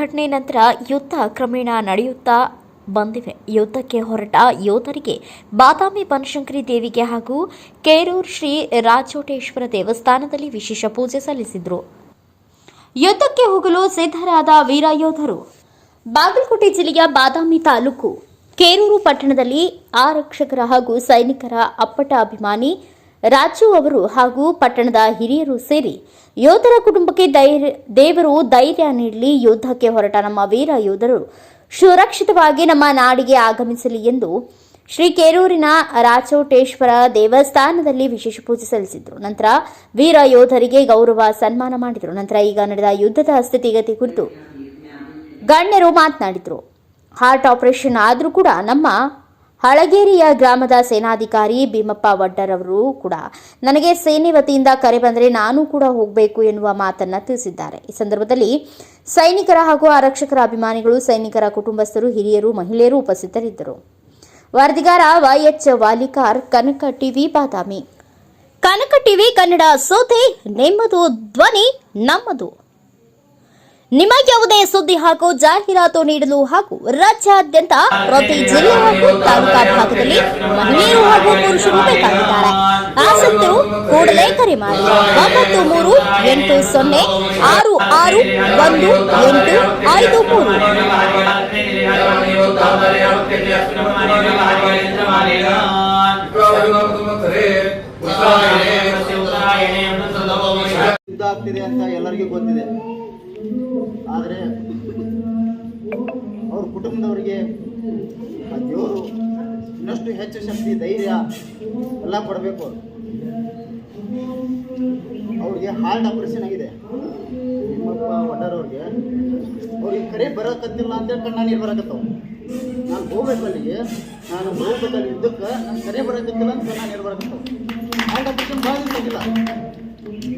ಘಟನೆ ನಂತರ ಯುದ್ಧ ಕ್ರಮೇಣ ನಡೆಯುತ್ತಾ ಬಂದಿವೆ. ಯುದ್ಧಕ್ಕೆ ಹೊರಟ ಯೋಧರಿಗೆ ಬಾದಾಮಿ ಬನಶಂಕರಿ ದೇವಿಗೆ ಹಾಗೂ ಕೇರೂರು ಶ್ರೀ ರಾಚೋಟೇಶ್ವರ ದೇವಸ್ಥಾನದಲ್ಲಿ ವಿಶೇಷ ಪೂಜೆ ಸಲ್ಲಿಸಿದರು. ಯುದ್ಧಕ್ಕೆ ಹೋಗಲು ಸಿದ್ಧರಾದ ವೀರ ಯೋಧರು. ಬಾಗಲಕೋಟೆ ಜಿಲ್ಲೆಯ ಬಾದಾಮಿ ತಾಲೂಕು ಕೇರೂರು ಪಟ್ಟಣದಲ್ಲಿ ಆರಕ್ಷಕರ ಹಾಗೂ ಸೈನಿಕರ ಅಪ್ಪಟ ಅಭಿಮಾನಿ ರಾಜು ಅವರು ಹಾಗೂ ಪಟ್ಟಣದ ಹಿರಿಯರು ಸೇರಿ ಯೋಧರ ಕುಟುಂಬಕ್ಕೆ ದೇವರು ಧೈರ್ಯ ನೀಡಲಿ, ಯುದ್ಧಕ್ಕೆ ಹೊರಟ ನಮ್ಮ ವೀರ ಯೋಧರು ಸುರಕ್ಷಿತವಾಗಿ ನಮ್ಮ ನಾಡಿಗೆ ಆಗಮಿಸಲಿ ಎಂದು ಶ್ರೀ ಕೇರೂರಿನ ರಾಚೋಟೇಶ್ವರ ದೇವಸ್ಥಾನದಲ್ಲಿ ವಿಶೇಷ ಪೂಜೆ ಸಲ್ಲಿಸಿದರು. ನಂತರ ವೀರ ಯೋಧರಿಗೆ ಗೌರವ ಸನ್ಮಾನ ಮಾಡಿದರು. ನಂತರ ಈಗ ನಡೆದ ಯುದ್ಧದ ಸ್ಥಿತಿಗತಿ ಕುರಿತು ಗಣ್ಯರು ಮಾತನಾಡಿದರು. ಹಾರ್ಟ್ ಆಪರೇಷನ್ ಆದರೂ ಕೂಡ ನಮ್ಮ ಹಳಗೇರಿಯ ಗ್ರಾಮದ ಸೇನಾಧಿಕಾರಿ ಭೀಮಪ್ಪ ವಡ್ಡರ್ ಅವರು ಕೂಡ ನನಗೆ ಸೇನೆ ವತಿಯಿಂದ ಕರೆ ಬಂದರೆ ನಾನು ಕೂಡ ಹೋಗಬೇಕು ಎನ್ನುವ ಮಾತನ್ನು ತಿಳಿಸಿದ್ದಾರೆ. ಈ ಸಂದರ್ಭದಲ್ಲಿ ಸೈನಿಕರ ಹಾಗೂ ಆರಕ್ಷಕರ ಅಭಿಮಾನಿಗಳು, ಸೈನಿಕರ ಕುಟುಂಬಸ್ಥರು, ಹಿರಿಯರು, ಮಹಿಳೆಯರು ಉಪಸ್ಥಿತರಿದ್ದರು. ವರದಿಗಾರ YH ವಾಲಿಕಾರ್, ಕನಕ ಟಿವಿ, ಬಾದಾಮಿ. ಕನಕ ಟಿವಿ ಕನ್ನಡ ಸೋತೆ ನಿಮ್ಮದು, ಧ್ವನಿ ನಮ್ಮದು. ನಿಮಗೆ ಯಾವುದೇ ಸುದ್ದಿ ಹಾಗೂ ಜಾಹೀರಾತು ನೀಡಲು ಹಾಗೂ ರಾಜ್ಯಾದ್ಯಂತ ಪ್ರತಿ ಜಿಲ್ಲೆ ಹಾಗೂ ತಾಲೂಕಾ ಭಾಗದಲ್ಲಿ ಮಹಿಳೆಯರು ಹಾಗೂ ಪುರುಷರು ಬೇಕಾಗಿದ್ದಾರೆ. ಆಸಕ್ತರು ಕೂಡಲೇ ಕರೆ ಮಾಡಿ 93 ಆದರೆ ಅವ್ರ ಕುಟುಂಬದವರಿಗೆ ದೇವರು ಇನ್ನಷ್ಟು ಹೆಚ್ಚು ಶಕ್ತಿ, ಧೈರ್ಯ ಎಲ್ಲ ಕೊಡಬೇಕು. ಅವ್ರಿಗೆ ಹಾರ್ಟ್ ಆಪರೇಷನ್ ಆಗಿದೆ. ಭೀಮಪ್ಪ ವಡ್ಡರ್ ಅವ್ರಿಗೆ ಕರೆ ಬರೋಕತ್ತಿಲ್ಲ ಅಂತೇಳಿ ನಾನು ಬರಕತ್ತವ. ನಾನು ಹೋಗ್ಬೇಕಲ್ಲಿ ಯುದ್ಧಕ್ಕೆ ನಾನು ಕರೆ ಬರೋಕತ್ತಿಲ್ಲ ಅಂತ ನಾನು ಬರಕತ್ತವ. ಹಾರ್ಟ್ ಆಪರೇಷನ್ ಭಾಳ ಆಗಿಲ್ಲ.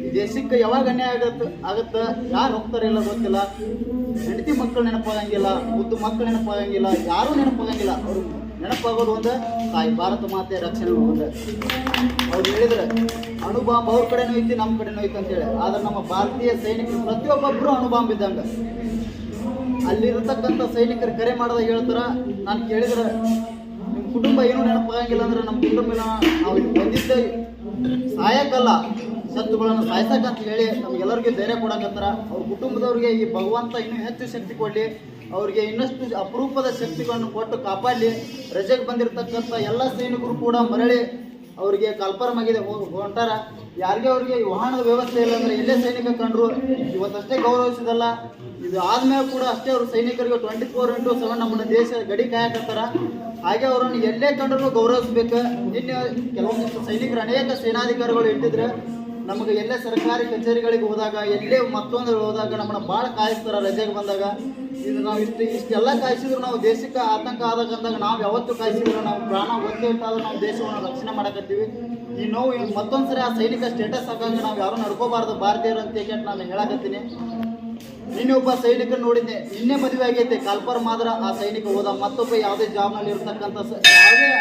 ಈ ದೇಶಕ್ಕೆ ಯಾವಾಗ ಅನ್ಯಾಯ ಆಗತ್ತ, ಯಾರು ಹೋಗ್ತಾರೆ ಇಲ್ಲ ಗೊತ್ತಿಲ್ಲ. ಹೆಂಡತಿ ಮಕ್ಕಳು ನೆನಪಾಗಂಗಿಲ್ಲ, ಮುದ್ದು ಮಕ್ಕಳು ನೆನಪಾಗಂಗಿಲ್ಲ, ಯಾರೂ ನೆನಪಾಗಂಗಿಲ್ಲ. ಅವ್ರು ನೆನಪಾಗೋದು ಒಂದು ತಾಯಿ ಭಾರತ ಮಾತೆ ರಕ್ಷಣೆ ಒಂದು. ಅವ್ರು ಹೇಳಿದ್ರೆ ಅಣುಬಾಂಬ್ ಅವ್ರ ಕಡೆನೂ ಐತಿ, ನಮ್ಮ ಕಡೆನೂ ಐತಿ ಅಂತೇಳಿ. ಆದ್ರೆ ನಮ್ಮ ಭಾರತೀಯ ಸೈನಿಕರು ಪ್ರತಿಯೊಬ್ಬೊಬ್ಬರು ಅಣುಬಾಂಬ್ ಇದ್ದಂಗೆ. ಅಲ್ಲಿರತಕ್ಕಂಥ ಸೈನಿಕರು ಕರೆ ಮಾಡೋದಾಗ ಹೇಳ್ತಾರ, ನಾನು ಕೇಳಿದ್ರೆ ನಿಮ್ಮ ಕುಟುಂಬ ಏನೂ ನೆನಪಾಗಂಗಿಲ್ಲ ಅಂದ್ರೆ ನಮ್ಮ ಕುಟುಂಬ ನಾವು ಬಂದಿದ್ದ ಸಾಯಕ್ಕಲ್ಲ, ಶತ್ರುಗಳನ್ನು ಸಾಯ್ಸಕ್ಕಂತ ಹೇಳಿ ನಮಗೆಲ್ಲರಿಗೂ ಧೈರ್ಯ ಕೊಡಕತ್ತಾರ. ಅವ್ರ ಕುಟುಂಬದವ್ರಿಗೆ ಈ ಭಗವಂತ ಇನ್ನೂ ಹೆಚ್ಚು ಶಕ್ತಿ ಕೊಡಲಿ, ಅವ್ರಿಗೆ ಇನ್ನಷ್ಟು ಅಪರೂಪದ ಶಕ್ತಿಗಳನ್ನು ಕೊಟ್ಟು ಕಾಪಾಡಲಿ. ರಜೆಗೆ ಬಂದಿರತಕ್ಕಂಥ ಎಲ್ಲ ಸೈನಿಕರು ಕೂಡ ಮರಳಿ ಅವರಿಗೆ ಕಲ್ಪರ್ಮ್ ಆಗಿದೆ, ಹೊಂಟಾರ. ಯಾರಿಗೆ ಅವ್ರಿಗೆ ವಾಹನದ ವ್ಯವಸ್ಥೆ ಇಲ್ಲ ಅಂದ್ರೆ ಎಲ್ಲೇ ಸೈನಿಕ ಕಂಡ್ರು ಇವತ್ತಷ್ಟೇ ಗೌರವಿಸಿದಲ್ಲ, ಇದು ಆದ್ಮೇಲೆ ಕೂಡ ಅಷ್ಟೇ ಅವರು ಸೈನಿಕರಿಗೆ 24/7 ನಮ್ಮ ದೇಶ ಗಡಿ ಕಾಯಕತ್ತಾರ. ಹಾಗೆ ಅವರನ್ನು ಎಲ್ಲೇ ಕಂಡ್ರು ಗೌರವಿಸ್ಬೇಕು. ನಿನ್ನೆ ಕೆಲವೊಂದಿಷ್ಟು ಸೈನಿಕರು, ಅನೇಕ ಸೇನಾಧಿಕಾರಿಗಳು ಇಟ್ಟಿದ್ರೆ ನಮಗೆ ಎಲ್ಲೇ ಸರ್ಕಾರಿ ಕಚೇರಿಗಳಿಗೆ ಹೋದಾಗ, ಎಲ್ಲೇ ಮತ್ತೊಂದು ಹೋದಾಗ ನಮ್ಮನ್ನು ಭಾಳ ಕಾಯಿಸ್ತಾರೆ. ರಜೆಗೆ ಬಂದಾಗ ಇದು ನಾವು ಇಷ್ಟೆಲ್ಲ ಕಾಯಿಸಿದ್ರು ನಾವು ದೇಶಕ್ಕೆ ಆತಂಕ ಆದಾಗಂದಾಗ ನಾವು ಯಾವತ್ತೂ ಕಾಯಿಸಿದ್ರು ನಾವು ಪ್ರಾಣ ಒತ್ತೆ ಇಟ್ಟಾದ್ರೂ ನಾವು ದೇಶವನ್ನು ರಕ್ಷಣೆ ಮಾಡಕತ್ತೀವಿ. ಈ ನೋವು ಮತ್ತೊಂದು ಸರಿ ಆ ಸೈನಿಕ ಸ್ಟೇಟಸ್ ಹಾಕಂಗೆ ನಾವು ಯಾರು ನಡ್ಕೋಬಾರ್ದು ಭಾರತೀಯರು ಅಂತ ಕೇಳಿ ನಾನು ಹೇಳಕತ್ತೀನಿ. ನಿನ್ನೆ ಒಬ್ಬ ಸೈನಿಕ ನೋಡಿದ್ದೆ, ನಿನ್ನೆ ಮದುವೆ ಆಗೈತೆ, ಕಲ್ಪರ್ಮ್ ಆದ್ರೆ ಆ ಸೈನಿಕ ಹೋದ. ಮತ್ತೊಬ್ಬ ಯಾವುದೇ ಜಾಬ್ನಲ್ಲಿ ಇರ್ತಕ್ಕಂಥ ಯಾವುದೇ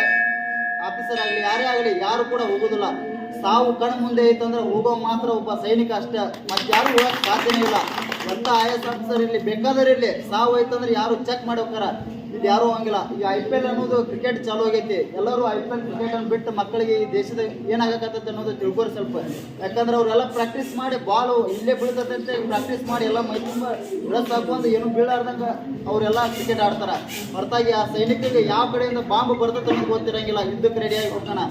ಆಫೀಸರ್ ಆಗಲಿ, ಯಾರೇ ಆಗಲಿ, ಯಾರು ಕೂಡ ಹೋಗೋದಿಲ್ಲ. ಸಾವು ಕಣ್ಣು ಮುಂದೆ ಐತಂದ್ರೆ ಹೋಗೋ ಮಾತ್ರ ಒಬ್ಬ ಸೈನಿಕ ಅಷ್ಟೇ, ಮತ್ತೆ ಯಾರು ಹೋಗಕ್ಕೆ ಸಾಧ್ಯನೇ ಇಲ್ಲ. ಎಂಥ IAS ಆಫೀಸರ್ ಇರಲಿ, ಬೇಕಾದ್ರೆ ಇರಲಿ, ಸಾವು ಐತಂದ್ರೆ ಯಾರು ಚೆಕ್ ಮಾಡಿ ಹೋಗ್ತಾರ. ಇದು ಯಾರೂ ಹೋಗಿಲ್ಲ. ಈಗ IPL ಅನ್ನೋದು ಕ್ರಿಕೆಟ್ ಚಾಲು ಆಗೈತಿ. ಎಲ್ಲರೂ IPL ಕ್ರಿಕೆಟ್ ಅನ್ನು ಬಿಟ್ಟು ಮಕ್ಕಳಿಗೆ ಈ ದೇಶದ ಏನಾಗತ್ತೈತೆ ಅನ್ನೋದು ತಿಳ್ಕೊರಿ ಸ್ವಲ್ಪ. ಯಾಕಂದ್ರೆ ಅವರೆಲ್ಲ ಪ್ರಾಕ್ಟೀಸ್ ಮಾಡಿ ಬಾಲು ಇಲ್ಲೇ ಬೀಳ್ತದೆ ಅಂತ ಪ್ರಾಕ್ಟೀಸ್ ಮಾಡಿ ಎಲ್ಲ ಮೈ ತುಂಬ ಡ್ರೆಸ್ ಹಾಕೊಂಡು ಏನು ಬೀಳಾರ್ದಂಗೆ ಅವರೆಲ್ಲ ಕ್ರಿಕೆಟ್ ಆಡ್ತಾರೆ. ಹೊರತಾಗಿ ಆ ಸೈನಿಕರಿಗೆ ಯಾವ ಕಡೆಯಿಂದ ಬಾಂಬ್ ಬರ್ತದೆ ಅನ್ನೋದು ಗೊತ್ತಿರಂಗಿಲ್ಲ, ಯುದ್ಧಕ್ಕೆ ರೆಡಿಯಾಗಿ ಹೋಗ್ತಾನೆ.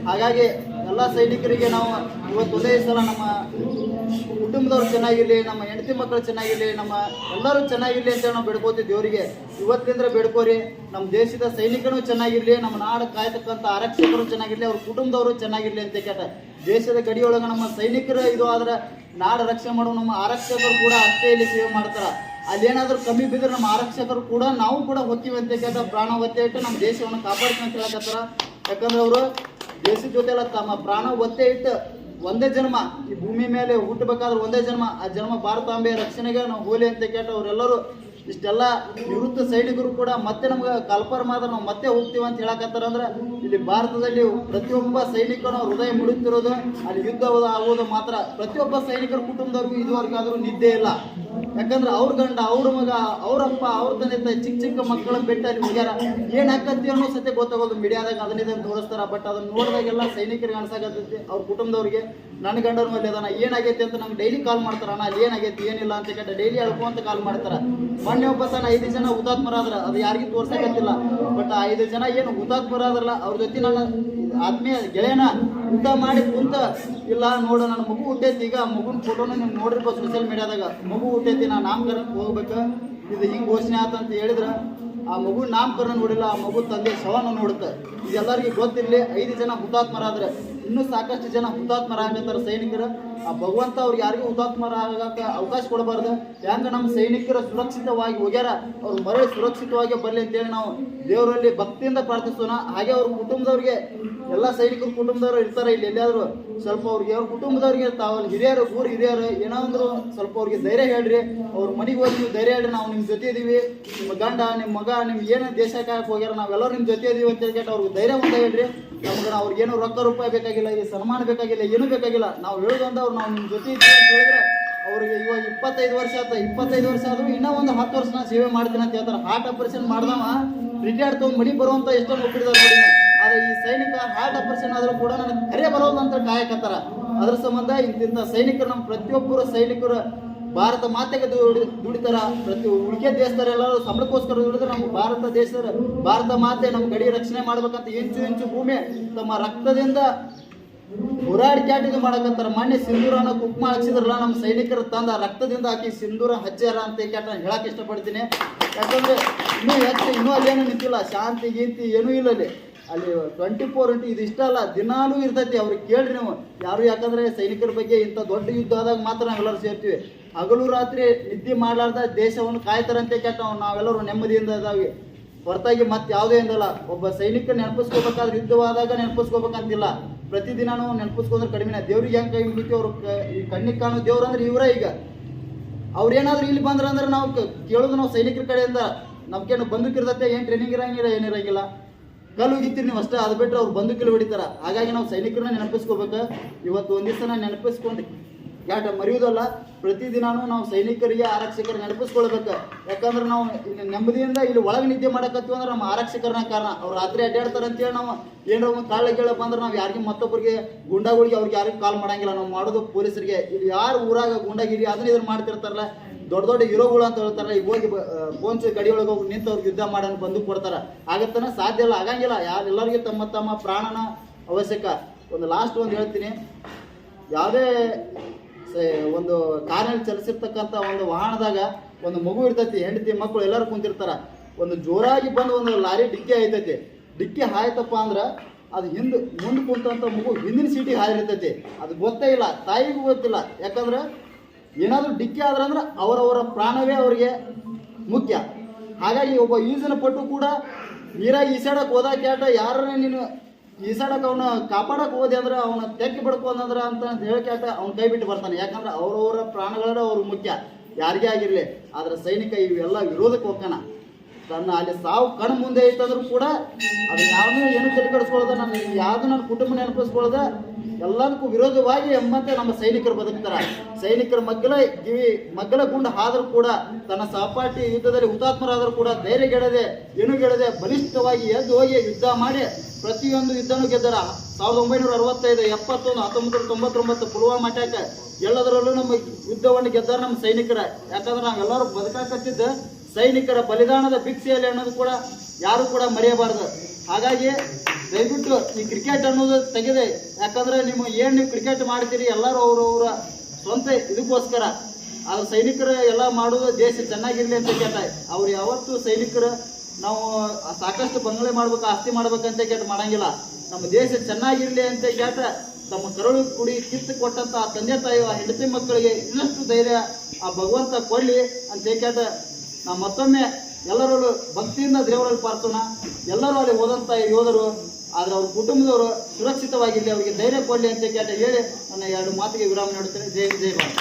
ಹಾಗಾಗಿ ಎಲ್ಲ ಸೈನಿಕರಿಗೆ ನಾವು ಇವತ್ತು ಒಂದೇ ಸಲ ನಮ್ಮ ಕುಟುಂಬದವ್ರು ಚೆನ್ನಾಗಿರಲಿ, ನಮ್ಮ ಹೆಂಡತಿ ಮಕ್ಕಳು ಚೆನ್ನಾಗಿರಲಿ, ನಮ್ಮ ಎಲ್ಲರೂ ಚೆನ್ನಾಗಿರಲಿ ಅಂತೇಳಿ ನಾವು ಬೇಡ್ಕೋತೀವಿ ದೇವರಿಗೆ. ಇವತ್ತಿಂದ ಬೇಡ್ಕೋರಿ, ನಮ್ಮ ದೇಶದ ಸೈನಿಕರು ಚೆನ್ನಾಗಿರಲಿ, ನಮ್ಮ ನಾಡು ಕಾಯ್ತಕ್ಕಂಥ ಆರಕ್ಷಕರು ಚೆನ್ನಾಗಿರಲಿ, ಅವ್ರ ಕುಟುಂಬದವರು ಚೆನ್ನಾಗಿರಲಿ ಅಂತ ಕೇಟ. ದೇಶದ ಗಡಿಯೊಳಗೆ ನಮ್ಮ ಸೈನಿಕರು ಇದು ಆದ್ರೆ ನಾಡು ರಕ್ಷಣೆ ಮಾಡೋ ನಮ್ಮ ಆರಕ್ಷಕರು ಕೂಡ ಅಷ್ಟೇ ಇಲ್ಲಿ ಸೇವೆ ಮಾಡ್ತಾರೆ. ಅಲ್ಲೇನಾದ್ರೂ ಕಮ್ಮಿ ಬಿದ್ದರೆ ನಮ್ಮ ಆರಕ್ಷಕರು ಕೂಡ ನಾವು ಕೂಡ ಹೊತ್ತೀವಿ ಅಂತ ಕೇಟ ಪ್ರಾಣ ಒತ್ತೆ ಇಟ್ಟು ನಮ್ಮ ದೇಶವನ್ನು ಕಾಪಾಡ್ತೀವಿ ಅಂತ ಹೇಳಕತ್ತಾರ. ಯಾಕಂದ್ರೆ ಅವರು ದೇಶದ ಜೊತೆ ಎಲ್ಲ ತಮ್ಮ ಪ್ರಾಣ ಒತ್ತೆ ಇಟ್ಟು ಒಂದೇ ಜನ್ಮ ಈ ಭೂಮಿ ಮೇಲೆ ಹುಟ್ಟಬೇಕಾದ್ರೆ ಒಂದೇ ಜನ್ಮ, ಆ ಜನ್ಮ ಭಾರತಾಂಬೆಯ ರಕ್ಷಣೆಗೆ ನಾವು ಹೋಲಿ ಅಂತ ಕೇಟ ಅವರೆಲ್ಲರೂ ಇಷ್ಟೆಲ್ಲ ನಿವೃತ್ತ ಸೈನಿಕರು ಕೂಡ ಮತ್ತೆ ನಮ್ಗೆ ಕಲ್ಪರ್ ಮಾತ್ರ ನಾವು ಮತ್ತೆ ಹೋಗ್ತೀವಿ ಅಂತ ಹೇಳಕತ್ತಾರ ಅಂದ್ರೆ ಇಲ್ಲಿ ಭಾರತದಲ್ಲಿ ಪ್ರತಿಯೊಬ್ಬ ಸೈನಿಕನ ಹೃದಯ ಮುಡುತ್ತಿರೋದು ಅಲ್ಲಿ ಯುದ್ಧ ಆಗೋದು ಮಾತ್ರ. ಪ್ರತಿಯೊಬ್ಬ ಸೈನಿಕರ ಕುಟುಂಬದವ್ರಿಗೂ ಇದುವರೆಗೂ ಆದರೂ ನಿದ್ದೆ ಇಲ್ಲ. ಯಾಕಂದ್ರೆ ಅವ್ರ ಗಂಡ, ಅವ್ರ ಮಗ, ಅವ್ರಪ್ಪ, ಅವ್ರ ತಂದೆ ತಾಯಿ ಚಿಕ್ಕ ಚಿಕ್ಕ ಮಕ್ಕಳ ಬೆಟ್ಟ ಅಲ್ಲಿ ಹೋಗ್ಯಾರ. ಏನ್ ಹಾಕತ್ತಿ ಅನ್ನೋ ಸತ್ಯ ಗೊತ್ತಾಗೋದು ಮೀಡಿಯಾದಾಗ ಅದನ್ನಿದೆ ತೋರಿಸ್ತಾರ. ಬಟ್ ಅದನ್ನ ನೋಡಿದಾಗೆಲ್ಲ ಸೈನಿಕರಿಗೆ ಅನ್ಸಾಕತ್ತೈತಿ ಅವ್ರ ಕುಟುಂಬದವ್ರಿಗೆ ನನ್ನ ಗಂಡನ ಮೇಲೆ ಅದಾನ ಏನಾಗೈತಿ ಅಂತ ನಂಗೆ ಡೈಲಿ ಕಾಲ್ ಮಾಡ್ತಾರ. ಅಣ್ಣ ಅಲ್ಲಿ ಏನಾಗೈತಿ ಏನಿಲ್ಲ ಅಂತ ಕೇಟ ಡೈಲಿ ಹೇಳ್ಕೊಂತ ಕಾಲ್ ಮಾಡ್ತಾರ. ಮೊನ್ನೆ ಒಬ್ಬ ಸಣ್ಣ 5 ಜನ ಹುತಾತ್ಮರಾದ್ರ, ಅದು ಯಾರಿಗೂ ತೋರ್ಸಕತ್ತಿಲ್ಲ. ಬಟ್ ಆ 5 ಜನ ಏನು ಹುತಾತ್ಮರಾದ್ರಲ್ಲ ಅವ್ರ ಜೊತೆ ನನ್ನ ಆತ್ಮೀಯ ಗೆಳೆಯನ ಯುದ್ಧ ಮಾಡಿ ಕುಂತ ಇಲ್ಲ ನೋಡ ನನ್ನ ಮಗು ಹುಟ್ಟೈತಿ, ಈಗ ಮಗುನ ಫೋಟೋನ ನೀವು ನೋಡಿರ್ಬೋದು ಸೋಷಿಯಲ್ ಮೀಡಿಯಾದಾಗ. ಮಗು ಹುಟ್ಟೈತಿ, ನಾ ನಾಮಕರಣಕ್ಕೆ ಹೋಗ್ಬೇಕು, ಇದು ಹಿಂಗೆ ಘೋಷಣೆ ಆತಂತ ಹೇಳಿದ್ರೆ ಆ ಮಗು ನಾಮಕರಣ ನೋಡಿಲ್ಲ, ಆ ಮಗು ತಂದೆ ಶವನ ನೋಡುತ್ತೆ. ಇದೆಲ್ಲರಿಗೂ ಗೊತ್ತಿರಲಿ. 5 ಜನ ಹುತಾತ್ಮರಾದ್ರೆ ಇನ್ನೂ ಸಾಕಷ್ಟು ಜನ ಹುತಾತ್ಮರಾಗತ್ತಾರ ಸೈನಿಕರು. ಆ ಭಗವಂತ ಅವ್ರಿಗೆ ಯಾರಿಗೂ ಹುತಾತ್ಮರಾಗಕ್ಕೆ ಅವಕಾಶ ಕೊಡಬಾರ್ದು. ಹೆಂಗೆ ನಮ್ಮ ಸೈನಿಕರು ಸುರಕ್ಷಿತವಾಗಿ ಹೋಗ್ಯಾರ, ಅವ್ರು ಮರಳಿ ಸುರಕ್ಷಿತವಾಗಿ ಬರಲಿ ಅಂತೇಳಿ ನಾವು ದೇವರಲ್ಲಿ ಭಕ್ತಿಯಿಂದ ಪ್ರಾರ್ಥಿಸೋಣ. ಹಾಗೆ ಅವ್ರ ಕುಟುಂಬದವ್ರಿಗೆ, ಎಲ್ಲ ಸೈನಿಕರ ಕುಟುಂಬದವ್ರು ಇರ್ತಾರೆ ಇಲ್ಲಿ ಎಲ್ಲಾದ್ರು, ಸ್ವಲ್ಪ ಅವ್ರಿಗೆ ಅವ್ರ ಕುಟುಂಬದವ್ರಿಗೆ ತಾವು ಹಿರಿಯರು, ಊರು ಹಿರಿಯರು ಏನೋ ಅಂದ್ರು ಸ್ವಲ್ಪ ಅವ್ರಿಗೆ ಧೈರ್ಯ ಹೇಳ್ರಿ. ಅವ್ರ ಮನೆಗೆ ಹೋಗಿ ನೀವು ಧೈರ್ಯ ಹೇಳ್ರಿ, ನಾವು ನಿಮ್ಮ ಜೊತೆ ಇದೀವಿ, ನಿಮ್ಮ ಗಂಡ, ನಿಮ್ಮ ಮಗ, ನಿಮ್ಗೆ ಏನು ದೇಶಕ್ಕೆ ಹೋಗ್ಯಾರ ನಾವೆಲ್ಲರೂ ನಿಮ್ಮ ಜೊತೆ ಇದೀವಿ ಅಂತ ಹೇಳ್ಬಿಟ್ಟು ಅವ್ರಿಗೆ ಧೈರ್ಯ ಅಂತ ಹೇಳ್ರಿ. ನಮ್ಗೆ ಅವ್ರಿಗೇನು ರೊಕ್ಕ ರೂಪಾಯಿ ಬೇಕಾಗಿಲ್ಲ, ಈ ಸನ್ಮಾನ ಬೇಕಾಗಿಲ್ಲ, ಏನೂ ಬೇಕಾಗಿಲ್ಲ. ನಾವು ಹೇಳೋದು ಅವ್ರು ನಾವು ನಿಮ್ಮ ಜೊತೆ ಇದ್ದೀವಿ ಅಂತ ಹೇಳಿದ್ರೆ ಅವ್ರಿಗೆ ಇವಾಗ 25 ವರ್ಷ ಆಯ್ತು. 25 ವರ್ಷ ಆದರೂ ಇನ್ನೂ ಒಂದು 10 ವರ್ಷ ನಾನು ಸೇವೆ ಮಾಡ್ತೀನಿ ಅಂತ ಹೇಳ್ತಾರೆ. ಹಾರ್ಟ್ ಆಪರೇಷನ್ ಮಾಡ್ದವ ರಿಟೈರ್ಡ್ ತೊಗೊಂಡು ಮಡಿ ಬರುವಂಥ ಎಷ್ಟೋ ಒಪ್ಪಿಡಿದಾರೆ ನೋಡಿ. ಆದರೆ ಈ ಸೈನಿಕ ಹಾರ್ಟ್ ಆಪರೇಷನ್ ಆದರೂ ಕೂಡ ನನಗೆ ಕರೆ ಬರೋದು ಅಂತ ಕಾಯಕತ್ತಾರ. ಅದ್ರ ಸಂಬಂಧ ಇಂತಿಂಥ ಸೈನಿಕರು, ನಮ್ಮ ಪ್ರತಿಯೊಬ್ಬರು ಸೈನಿಕರು ಭಾರತ ಮಾತೆಗೆ ದುಡಿತಾರ. ಪ್ರತಿ ಉಳಿಕೆ ದೇಶದವರೆಲ್ಲರೂ ಸಂಬಳಕ್ಕೋಸ್ಕರ ದುಡಿದ್ರೆ ನಮ್ಮ ಭಾರತ ಮಾತೆ ನಮ್ಮ ಗಡಿ ರಕ್ಷಣೆ ಮಾಡ್ಬೇಕಂತ ಇಂಚು ಭೂಮಿ ತಮ್ಮ ರಕ್ತದಿಂದ ಹೋರಾಡಿ ಕ್ಯಾಟಿಗೆ ಮಾಡಕತ್ತಾರ. ಮೊನ್ನೆ ಸಿಂಧೂರನ ಕುಕ್ಮ ಹಚ್ಚಿದ್ರಲ್ಲ ನಮ್ಮ ಸೈನಿಕರ ತಂದ ರಕ್ತದಿಂದ ಹಾಕಿ ಸಿಂಧೂರ ಹಚ್ಚಾರ ಅಂತ ಕ್ಯಾಟ ಹೇಳಕ್ ಇಷ್ಟಪಡ್ತೀನಿ. ಯಾಕಂದ್ರೆ ಇನ್ನೂ ಅಲ್ಲೇನು ನಿಂತಿಲ್ಲ, ಶಾಂತಿ ಗೀಂತಿ ಏನೂ ಇಲ್ಲ ಅಲ್ಲಿ 24x ಇದು ಇಷ್ಟ ಅಲ್ಲ, ದಿನಾಲೂ ಇರ್ತೈತಿ. ಅವ್ರಿಗೆ ಕೇಳ್ರಿ ನೀವು ಯಾರು. ಯಾಕಂದ್ರೆ ಸೈನಿಕರ ಬಗ್ಗೆ ಇಂಥ ದೊಡ್ಡ ಯುದ್ಧ ಆದಾಗ ಮಾತ್ರ ನಾವೆಲ್ಲರೂ ಸೇರ್ತೀವಿ. ಹಗಲು ರಾತ್ರಿ ನಿದ್ದೆ ಮಾಡಲಾರ್ದ ದೇಶವನ್ನು ಕಾಯ್ತಾರಂತೆ ಕೆಟ್ಟ ನಾವೆಲ್ಲರೂ ನೆಮ್ಮದಿಯಿಂದ ಇದಾವೆ. ಹೊರತಾಗಿ ಮತ್ತೆ ಯಾವುದೇ ಇಂದಲ್ಲ. ಒಬ್ಬ ಸೈನಿಕ ನೆನಪಿಸ್ಕೋಬೇಕಾದ್ರೆ ಯುದ್ಧವಾದಾಗ ನೆನಪಿಸ್ಕೋಬೇಕಂತಿಲ್ಲ, ಪ್ರತಿದಿನನೂ ನೆನಪಿಸ್ಕೊಂಡ್ರೆ ಕಡಿಮೆ. ದೇವ್ರಿಗೆ ಹೆಂಗೆ ಕೈ ಮುಗಿತೀವಿ, ಅವ್ರು ಈ ಕಣ್ಣಿಗೆ ಕಾಣೋ ದೇವ್ರು ಅಂದ್ರೆ ಇವರೇ. ಈಗ ಅವ್ರೇನಾದ್ರು ಇಲ್ಲಿ ಬಂದ್ರಂದ್ರೆ ನಾವು ಕೇಳೋದು ನಾವು ಸೈನಿಕರ ಕಡೆಯಿಂದ. ನಮ್ಗೇನು ಬಂದೂಕ್ ಇರ್ತೈತೆ, ಏನು ಟ್ರೈನಿಂಗ್ ಇರಂಗಿಲ್ಲ, ಏನಿರಂಗಿಲ್ಲ, ಕಲ್ಲು ಹೋಗಿತ್ತೀರಿ ನೀವು ಅಷ್ಟೇ. ಅದು ಬಿಟ್ಟರೆ ಅವ್ರು ಬಂದೂಕಲ್ಲಿ ಹೊಡಿತಾರ. ಹಾಗಾಗಿ ನಾವು ಸೈನಿಕರನ್ನ ನೆನಪಿಸ್ಕೋಬೇಕು. ಇವತ್ತು ಒಂದು ದಿವಸ ನೆನಪಿಸ್ಕೊಂಡು ಯಾಟ ಮರೆಯುವುದಲ್ಲ, ಪ್ರತಿದಿನಾನು ನಾವು ಸೈನಿಕರಿಗೆ ಆರಕ್ಷಕರು ನೆನಪಿಸ್ಕೊಳ್ಬೇಕು. ಯಾಕಂದ್ರೆ ನಾವು ಇಲ್ಲಿ ನೆಮ್ಮದಿಯಿಂದ ಇಲ್ಲಿ ಒಳಗೆ ನಿದ್ದೆ ಮಾಡಕತ್ತೀವಿ ಅಂದ್ರೆ ನಮ್ಮ ಆರಕ್ಷಕರನ್ನ ಕಾರಣ. ಅವ್ರು ರಾತ್ರಿ ಅಡ್ಡಾಡ್ತಾರೆ ಅಂತೇಳಿ ನಾವು ಏನಾರ ಒಂದು ಕಾಳ ಕೇಳಪ್ಪ ಅಂದ್ರೆ ನಾವು ಯಾರಿಗೆ ಮತ್ತೊಬ್ಬರಿಗೆ ಗುಂಡಾಗಳಿಗೆ ಅವ್ರಿಗೆ ಯಾರಿಗೂ ಕಾಲ್ ಮಾಡಂಗಿಲ್ಲ. ನಾವು ಮಾಡೋದು ಪೊಲೀಸರಿಗೆ. ಇಲ್ಲಿ ಯಾರು ಊರಾಗ ಗುಂಡಾಗಿರಿ ಅದನ್ನ ಇದನ್ನು ಮಾಡ್ತಿರ್ತಾರಲ್ಲ, ದೊಡ್ಡ ಹೀರೋಗಳು ಅಂತ ಹೇಳ್ತಾರಲ್ಲ, ಈಗ ಹೋಗಿ ಗೋಂಚು ಗಡಿಯೊಳಗೆ ಹೋಗಿ ನಿಂತು ಅವ್ರಿಗೆ ಯುದ್ಧ ಮಾಡೋಣ ಬಂದು ಕೊಡ್ತಾರೆ. ಆಗತ್ತನ ಸಾಧ್ಯ ಇಲ್ಲ, ಆಗಂಗಿಲ್ಲ. ಎಲ್ಲರಿಗೆ ತಮ್ಮ ಪ್ರಾಣನ ಅವಶ್ಯಕ. ಒಂದು ಲಾಸ್ಟ್ ಒಂದು ಹೇಳ್ತೀನಿ. ಯಾವುದೇ ಒಂದು ಕಾರಿನಲ್ಲಿ ಚಲಿಸಿರ್ತಕ್ಕಂಥ ಒಂದು ವಾಹನದಾಗ ಒಂದು ಮಗು ಇರ್ತೈತಿ, ಹೆಂಡತಿ ಮಕ್ಕಳು ಎಲ್ಲರೂ ಕುಂತಿರ್ತಾರ. ಒಂದು ಜೋರಾಗಿ ಬಂದು ಒಂದು ಲಾರಿ ಡಿಕ್ಕಿ ಆಯ್ತೈತಿ. ಡಿಕ್ಕಿ ಹಾಯ್ತಪ್ಪ ಅಂದ್ರೆ ಅದು ಮುಂದೆ ಕುಂತಂಥ ಮಗು ಹಿಂದಿನ ಸೀಟಿಗೆ ಹಾರಿರ್ತೈತಿ. ಅದು ಗೊತ್ತೇ ಇಲ್ಲ, ತಾಯಿಗೂ ಗೊತ್ತಿಲ್ಲ. ಯಾಕಂದ್ರೆ ಏನಾದರೂ ಡಿಕ್ಕಿ ಆದ್ರಂದ್ರೆ ಅವರವರ ಪ್ರಾಣವೇ ಅವರಿಗೆ ಮುಖ್ಯ. ಹಾಗಾಗಿ ಒಬ್ಬ ಈಜಿನ ಪಟ್ಟು ಕೂಡ ನೀರಾಗಿ ಈಸಾಡಕ್ಕೆ ಹೋದಾಗ ಕ್ಯಾಟ ಯಾರನ್ನೇ ನೀನು ಈಸಾಡಕ್ಕೆ ಅವನ ಕಾಪಾಡಕ್ಕೆ ಹೋದೆ ಅಂದ್ರೆ ಅವನ ತೆಕ್ಕಿ ಬಡ್ಕೊಂಡ್ರೆ ಅಂತ ಹೇಳ್ಕ್ಯಾಟ ಅವ್ನ ಕೈ ಬಿಟ್ಟು ಬರ್ತಾನೆ. ಯಾಕಂದ್ರೆ ಅವರವರ ಪ್ರಾಣಗಳನ್ನ ಅವ್ರು ಮುಖ್ಯ, ಯಾರಿಗೇ ಆಗಿರಲಿ. ಆದ್ರೆ ಸೈನಿಕ ಇವೆಲ್ಲ ವಿರೋಧಕ್ಕೆ ಹೋಗ್ತಾನ. ತನ್ನ ಅಲ್ಲಿ ಸಾವು ಕಣ್ಣು ಮುಂದೆ ಐತಂದ್ರೂ ಕೂಡ ಅದು ಯಾವನ್ನೂ ಏನು ತಲೆಕೆಡಿಸ್ಕೊಳ್ಳೋದ, ನನ್ನ ಕುಟುಂಬ ನೆನಪಿಸ್ಕೊಳ್ಳೋದ, ಎಲ್ಲದಕ್ಕೂ ವಿರೋಧವಾಗಿ ಎಂಬಂತೆ ನಮ್ಮ ಸೈನಿಕರು ಬದುಕ್ತಾರ. ಸೈನಿಕರ ಮಗ್ಗಲ ಗುಂಡು ಆದರೂ ಕೂಡ ತನ್ನ ಸಹಪಾಠಿ ಯುದ್ಧದಲ್ಲಿ ಹುತಾತ್ಮರಾದರೂ ಕೂಡ ಧೈರ್ಯಗೆಡದೆ ಗೆಡದೆ ಬಲಿಷ್ಠವಾಗಿ ಎದ್ದು ಹೋಗಿ ಯುದ್ಧ ಮಾಡಿ ಪ್ರತಿಯೊಂದು ಯುದ್ಧನೂ ಗೆದ್ದಾರ. 1965, 71, 1999 ಪುಲ್ವಾಮಾ ಅಟ್ಯಾಕ್ ಎಲ್ಲದರಲ್ಲೂ ನಮ್ಮ ಯುದ್ಧವನ್ನು ಗೆದ್ದಾರ ನಮ್ಮ ಸೈನಿಕರ. ಯಾಕಂದ್ರೆ ನಾವೆಲ್ಲರೂ ಬದುಕಾಕತ್ತಿದ್ದ ಸೈನಿಕರ ಬಲಿದಾನದ ಭಿಕ್ಷೆಯಲ್ಲಿ ಅನ್ನೋದು ಕೂಡ ಯಾರು ಕೂಡ ಮರೆಯಬಾರ್ದು. ಹಾಗಾಗಿ ದಯವಿಟ್ಟು ಈ ಕ್ರಿಕೆಟ್ ಅನ್ನೋದು ತೆಗೆದೆ. ಯಾಕಂದ್ರೆ ನೀವು ಕ್ರಿಕೆಟ್ ಮಾಡ್ತೀರಿ ಎಲ್ಲರೂ ಅವರವರ ಸ್ವಂತ ಇದಕ್ಕೋಸ್ಕರ. ಅದು ಸೈನಿಕರು ಎಲ್ಲ ಮಾಡೋದು ದೇಶ ಚೆನ್ನಾಗಿರ್ಲಿ ಅಂತ ಕೇಟ. ಅವ್ರು ಯಾವತ್ತೂ ಸೈನಿಕರು ನಾವು ಸಾಕಷ್ಟು ಬಂಗಲೆ ಮಾಡ್ಬೇಕು, ಆಸ್ತಿ ಮಾಡ್ಬೇಕಂತ ಕೇಟ ಮಾಡಂಗಿಲ್ಲ. ನಮ್ಮ ದೇಶ ಚೆನ್ನಾಗಿರ್ಲಿ ಅಂತ ಕೇಟ ತಮ್ಮ ಕರುಳು ಕುಡಿ ಕಿತ್ತು ಕೊಟ್ಟಂತ ಆ ತಂದೆ ತಾಯಿ ಹೆಂಡತಿ ಮಕ್ಕಳಿಗೆ ಇನ್ನಷ್ಟು ಧೈರ್ಯ ಆ ಭಗವಂತ ಕೊಡ್ಲಿ ಅಂತ ಕೇಟ ನಾವು ಮತ್ತೊಮ್ಮೆ ಎಲ್ಲರೂ ಭಕ್ತಿಯಿಂದ ದೇವರಲ್ಲಿ ಪ್ರಾರ್ಥನಾ. ಎಲ್ಲರೂ ಅಲ್ಲಿ ಹೋದಂಥ ಯೋಧರು ಆದರೆ ಅವ್ರ ಕುಟುಂಬದವರು ಸುರಕ್ಷಿತವಾಗಿರಲಿ, ಅವರಿಗೆ ಧೈರ್ಯ ಕೊಡಲಿ ಅಂತ ಕೇಟ ಹೇಳಿ ನನ್ನ 2 ಮಾತಿಗೆ ವಿರಾಮ ನೀಡುತ್ತೇನೆ. ಜೈ ಭಾರತ.